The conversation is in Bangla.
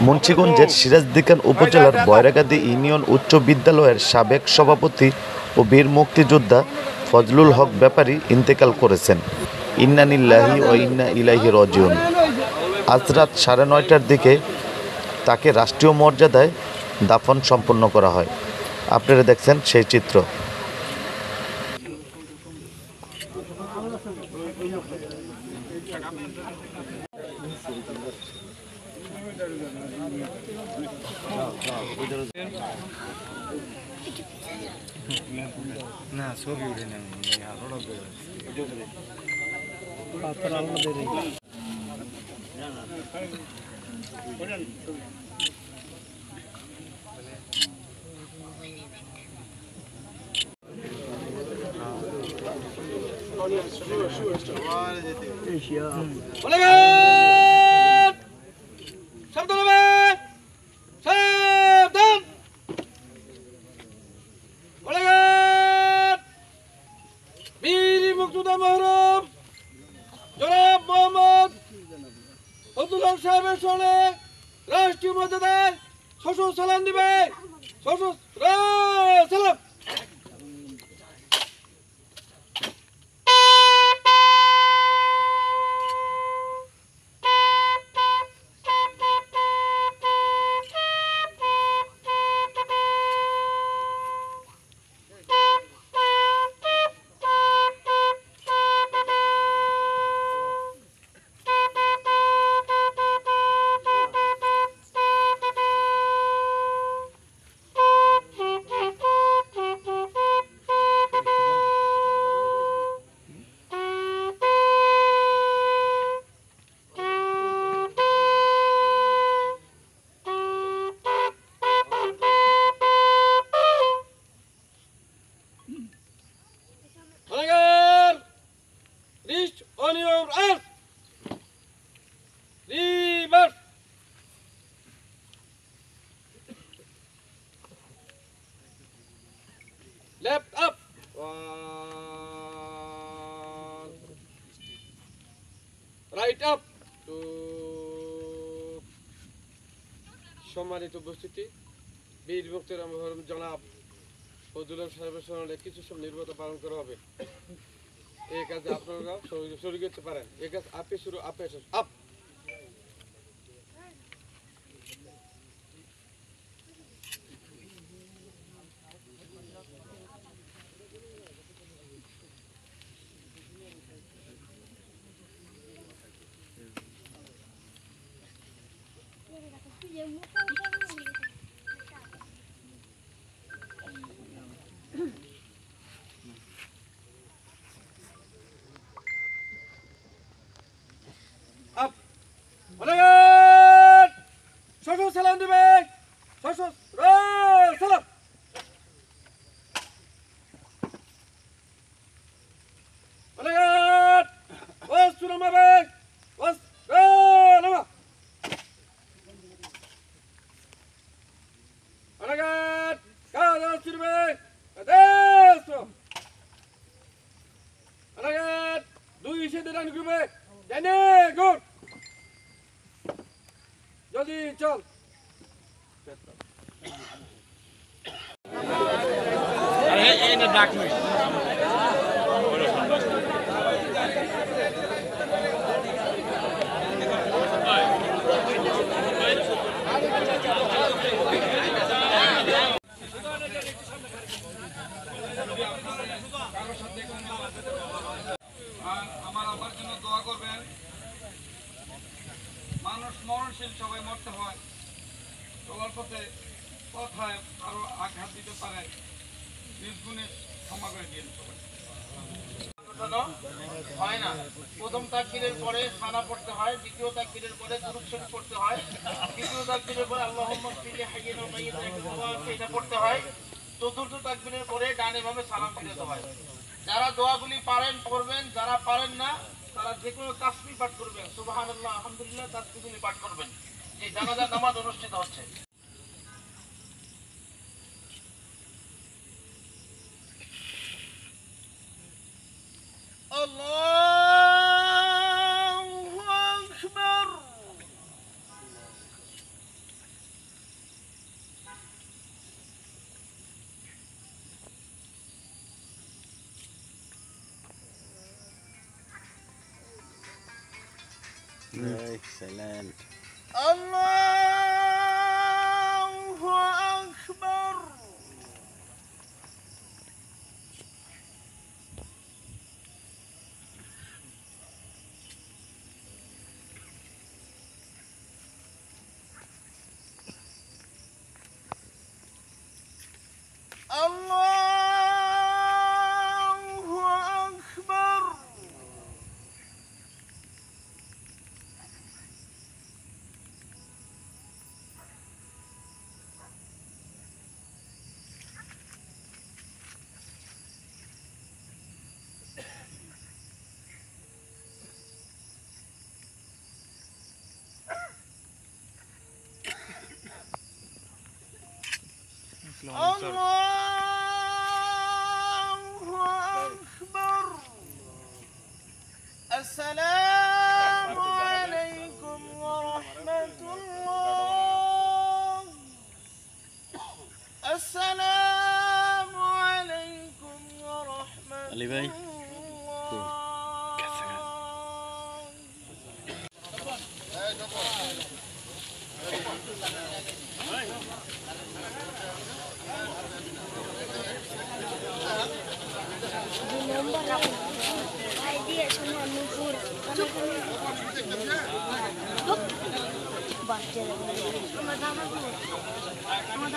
মুন্সিগঞ্জের সিরাজদিখান উপজেলার বয়রাগাদী ইউনিয়ন উচ্চ বিদ্যালয়ের সাবেক সভাপতি ও বীর মুক্তিযোদ্ধা ফজলুল হক ব্যাপারী ইন্তেকাল করেছেন। ইন্না লিল্লাহি ওয়া ইন্না ইলাইহি রাজিউন। আজ রাত 9:30টার দিকে তাকে রাষ্ট্রীয় মর্যাদায় দাফন সম্পন্ন করা হয়। আপনারা দেখছেন সেই চিত্র। না ছবি উঠে না সাহেবের সঙ্গে রাষ্ট্রীয় মর্যাদায় শ্বশুর সালাম দিবে। শ্বশুর সালাম। On your earth. Reverse. Left up. One. Right up. Two. সম্মানিত উপস্থিতি, বীর মুক্তির মরহুম জনাব ফজলুল হক সাহেবের স্মরণে কিছু সব নির্বাচন পালন করা হবে। এই কাজে আপনারা শরীর করতে পারেন। এই কাজ আপনি শুরু, আপনি আপ। শ্বশুর সালাম দিবে। শ্বশুর সালাম। দুই সেদিন রান করবে। গুড। জলদি চল। আমার আব্বার জন্য দোয়া করবেন। মানুষ মরণশীল, সবাই মরতে হয়। চলার পথে কথায় আরো আঘাত দিতে পারে, নির্গুণে ক্ষমা করে দিন সবাই। হয় না, প্রথম তাকবীরের পরে সানা পড়তে হয়, দ্বিতীয় তাকবীরের পরে দুরূদ শরীফ পড়তে হয়, তৃতীয় তাকবীরের পরে আল্লাহুম্মা ফিল হাইয়িনা ওয়া মাইয়িতিনা এটা পড়তে হয়, চতুর্থ তাকবীরের পরে ডানে বামে সালাম ফিরাতে হয়। যারা দোয়াগুলি পারেন পড়বেন, যারা পারেন না তারা যে কোনো তাসবিহ পাঠ করবেন, সুবহানাল্লাহ, আলহামদুলিল্লাহ তাসবিহগুলি পাঠ করবেন। এই জানাজা নামাজ অনুষ্ঠিত হচ্ছে। আল্লাহু আকবার। Excellent. Allahu Akbar. Allahu Akbar. Allahu Akbar. Assalamu alaikum wa rahmatullah. Assalamu alaikum wa rahmatullah. Ali bhai. আমার